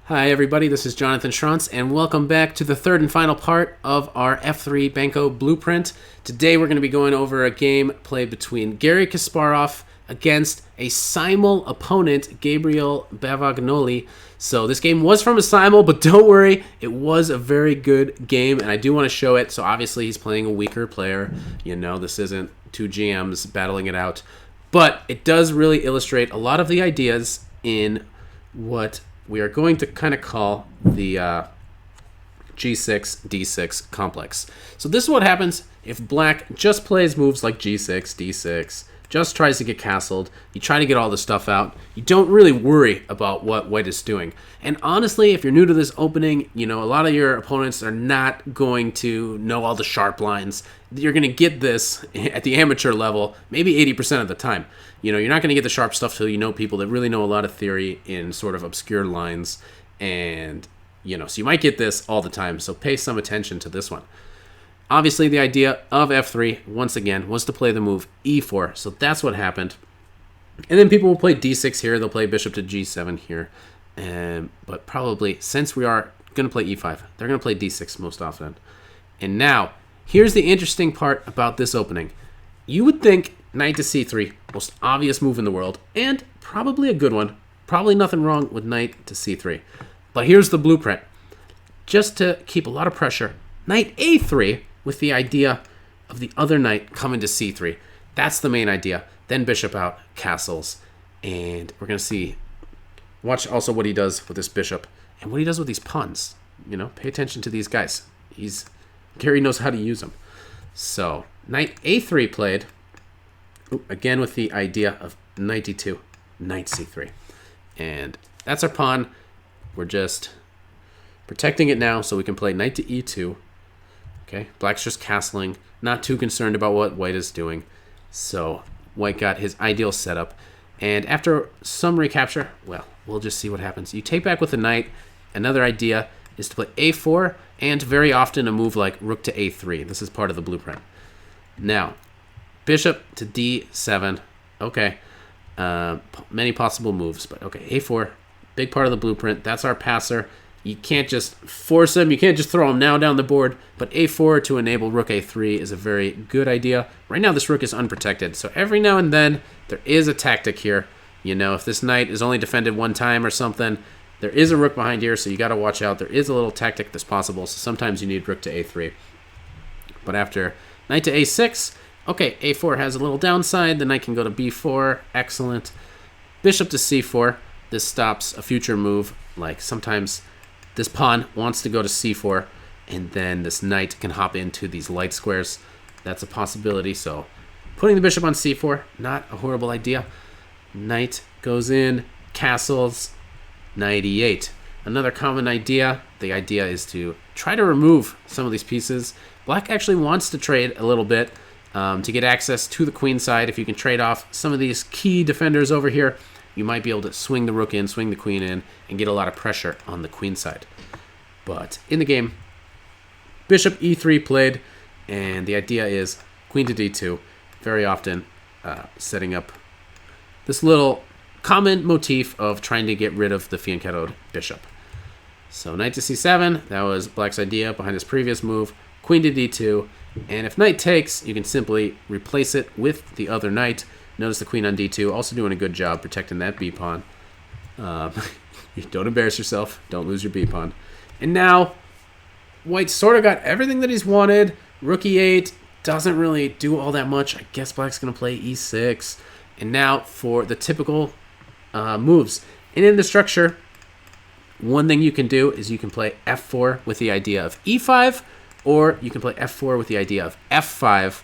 Hi everybody, this is Jonathan Schrantz, and welcome back to the third and final part of our F3 Benko blueprint. Today we're going to be going over a game played between Garry Kasparov against a simul opponent, Gabriele Bavagnoli. So this game was from a simul, but don't worry, it was a very good game, and I do want to show it. So obviously he's playing a weaker player. You know, this isn't two GMs battling it out. But it does really illustrate a lot of the ideas in what we are going to kind of call the G6, D6 complex. So this is what happens if black just plays moves like G6, D6, just tries to get castled. You try to get all the stuff out. You don't really worry about what white is doing. And honestly, if you're new to this opening, you know, a lot of your opponents are not going to know all the sharp lines. You're going to get this at the amateur level maybe 80% of the time. You know, you're not going to get the sharp stuff till you know people that really know a lot of theory in sort of obscure lines. And, you know, so you might get this all the time. So pay some attention to this one. Obviously, the idea of F3, once again, was to play the move E4. So that's what happened. And then people will play D6 here. They'll play bishop to G7 here. But probably, since we are going to play E5, they're going to play D6 most often. And now, here's the interesting part about this opening. You would think knight to C3, most obvious move in the world, and probably a good one. Probably nothing wrong with knight to C3. But here's the blueprint. Just to keep a lot of pressure, knight A3 with the idea of the other knight coming to C3. That's the main idea. Then bishop out, castles, and we're going to see. Watch also what he does with this bishop and what he does with these pawns. You know, pay attention to these guys. Garry knows how to use them. So knight A3 played. Again with the idea of knight D2, knight C3. And that's our pawn. We're just protecting it now so we can play knight to E2. Okay, black's just castling, not too concerned about what white is doing. So white got his ideal setup. And after some recapture, well, we'll just see what happens. You take back with the knight. Another idea is to play A4, and very often a move like rook to A3. This is part of the blueprint. Now, bishop to D7. Okay, many possible moves, but okay, A4, big part of the blueprint. That's our passer. You can't just force him. You can't just throw him now down the board. But A4 to enable rook A3 is a very good idea. Right now, this rook is unprotected. So every now and then, there is a tactic here. You know, if this knight is only defended one time or something, there is a rook behind here, so you got to watch out. There is a little tactic that's possible. So sometimes you need rook to A3. But after knight to A6, okay, A4 has a little downside. The knight can go to B4. Excellent. Bishop to C4. This stops a future move. Like sometimes this pawn wants to go to C4, and then this knight can hop into these light squares. That's a possibility. So putting the bishop on C4, not a horrible idea. Knight goes in, castles, knight E8. Another common idea. The idea is to try to remove some of these pieces. Black actually wants to trade a little bit to get access to the queen side. If you can trade off some of these key defenders over here, you might be able to swing the rook in, swing the queen in, and get a lot of pressure on the queen side. But in the game, bishop E3 played, and the idea is queen to D2, very often setting up this little common motif of trying to get rid of the fianchettoed bishop. So knight to C7, that was black's idea behind his previous move. Queen to D2, and if knight takes, you can simply replace it with the other knight. Notice the queen on D2, also doing a good job protecting that B-pawn. Don't embarrass yourself. Don't lose your B-pawn. And now, white sort of got everything that he's wanted. Rook E8 doesn't really do all that much. I guess black's going to play E6. And now for the typical moves. And in the structure, one thing you can do is you can play F4 with the idea of E5, or you can play F4 with the idea of F5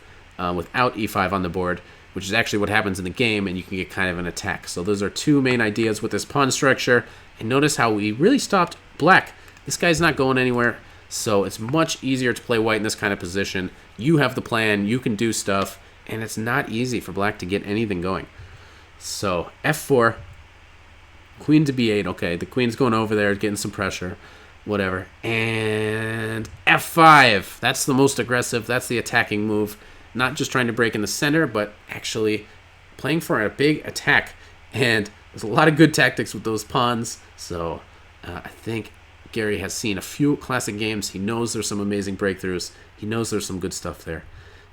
without E5 on the board, which is actually what happens in the game, and you can get kind of an attack. So those are two main ideas with this pawn structure. And notice how we really stopped black. This guy's not going anywhere, so it's much easier to play white in this kind of position. You have the plan, you can do stuff, and it's not easy for black to get anything going. So F4, queen to B8. Okay, the queen's going over there, getting some pressure, whatever. And F5, that's the most aggressive, that's the attacking move. Not just trying to break in the center, but actually playing for a big attack. And there's a lot of good tactics with those pawns. So I think Garry has seen a few classic games. He knows there's some amazing breakthroughs. He knows there's some good stuff there.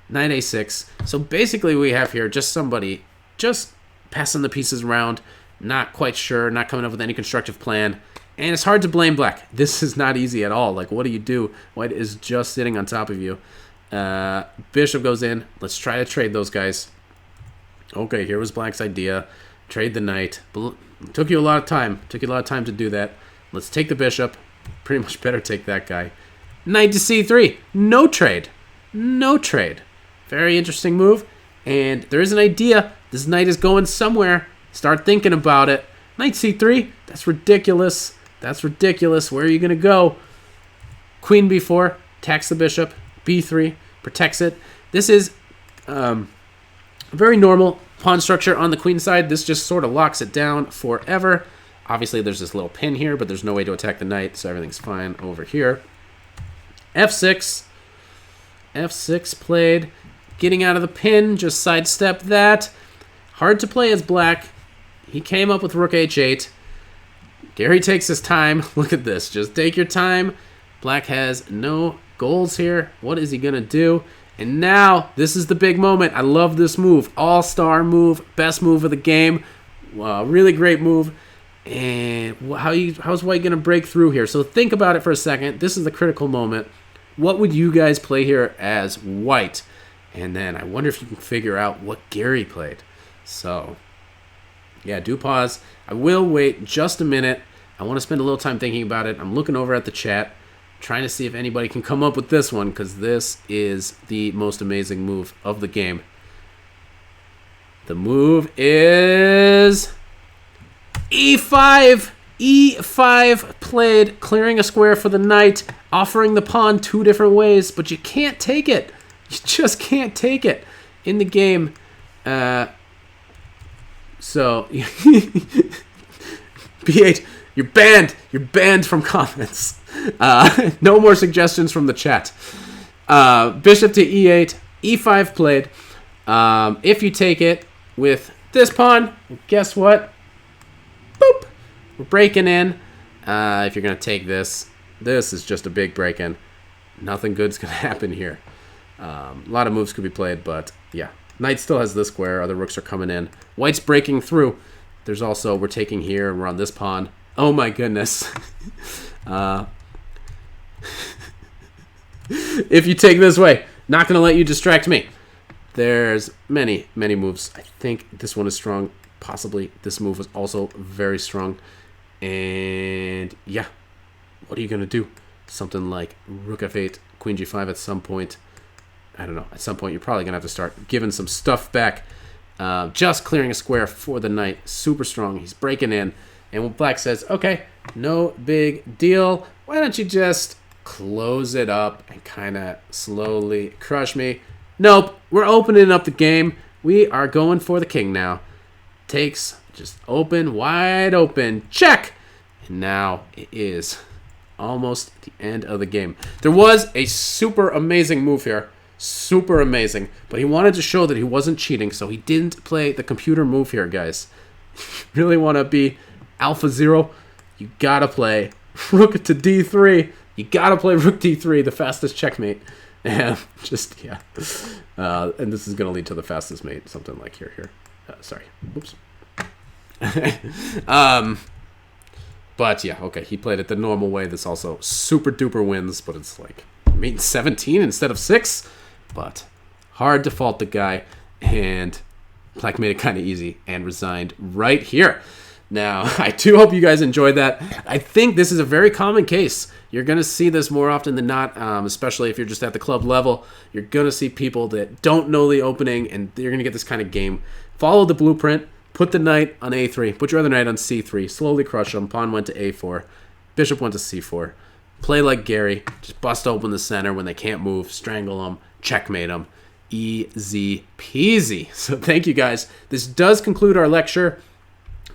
Knight a6. So basically we have here just somebody just passing the pieces around, not quite sure, not coming up with any constructive plan. And it's hard to blame black. This is not easy at all. Like, what do you do? White is just sitting on top of you. Bishop goes in. Let's try to trade those guys. Okay, here was black's idea. Trade the knight. Took you a lot of time. Took you a lot of time to do that. Let's take the bishop. Pretty much better take that guy. Knight to c3. No trade. No trade. Very interesting move. And there is an idea. This knight is going somewhere. Start thinking about it. Knight c3. That's ridiculous. That's ridiculous. Where are you going to go? Queen b4. Attacks the bishop. b3. Protects it. This is a very normal pawn structure on the queen side. This just sort of locks it down forever. Obviously, there's this little pin here, but there's no way to attack the knight, so everything's fine over here. f6. f6 played. Getting out of the pin. Just sidestep that. Hard to play as black. He came up with rook h8. Garry takes his time. Look at this. Just take your time. Black has no goals here. What is he going to do? And now, this is the big moment. I love this move. All-star move. Best move of the game. Really great move. And how's white going to break through here? So think about it for a second. This is the critical moment. What would you guys play here as white? And then I wonder if you can figure out what Garry played. So, yeah, do pause. I will wait just a minute. I want to spend a little time thinking about it. I'm looking over at the chat, trying to see if anybody can come up with this one, because this is the most amazing move of the game. The move is e5. e5 played, clearing a square for the knight, offering the pawn two different ways, but you can't take it. You just can't take it in the game. So, B8, you're banned. You're banned from comments. No more suggestions from the chat. Bishop to e8, e5 played. If you take it with this pawn, guess what? Boop. We're breaking in. If you're going to take this, this is just a big break-in. Nothing good's going to happen here. A lot of moves could be played, but yeah. Knight still has this square. Other rooks are coming in. White's breaking through. There's also, we're taking here, and we're on this pawn. Oh my goodness. If you take this way, not going to let you distract me. There's many, many moves. I think this one is strong. Possibly this move was also very strong. And yeah, what are you going to do? Something like rook f8, queen g5 at some point. I don't know. At some point, you're probably going to have to start giving some stuff back. Just clearing a square for the knight. Super strong. He's breaking in. And when black says, okay, no big deal. Why don't you just close it up and kind of slowly crush me? Nope. We're opening up the game. We are going for the king now. Takes, just open, wide open. Check! And now it is almost the end of the game. There was a super amazing move here. Super amazing. But he wanted to show that he wasn't cheating, so he didn't play the computer move here, guys. Really want to be Alpha Zero? You gotta play rook to d3. You gotta play rook d3, the fastest checkmate. And just, yeah. And this is going to lead to the fastest mate, something like here. Sorry. Oops. But yeah, okay. He played it the normal way. This also super duper wins, but it's like mate 17 instead of 6. But hard to fault the guy. And black made it kind of easy and resigned right here. Now, I do hope you guys enjoyed that. I think this is a very common case. You're going to see this more often than not, especially if you're just at the club level. You're going to see people that don't know the opening, and you're going to get this kind of game. Follow the blueprint. Put the knight on a3. Put your other knight on c3. Slowly crush them. Pawn went to a4. Bishop went to c4. Play like Garry. Just bust open the center when they can't move. Strangle them. Checkmate them. Easy peasy. So thank you guys. This does conclude our lecture.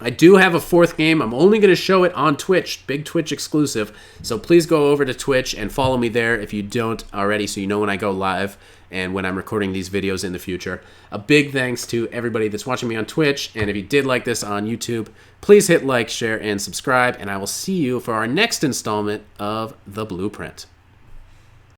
I do have a fourth game. I'm only going to show it on Twitch, big Twitch exclusive. So please go over to Twitch and follow me there if you don't already, so you know when I go live and when I'm recording these videos in the future. A big thanks to everybody that's watching me on Twitch. And if you did like this on YouTube, please hit like, share, and subscribe. And I will see you for our next installment of The Blueprint.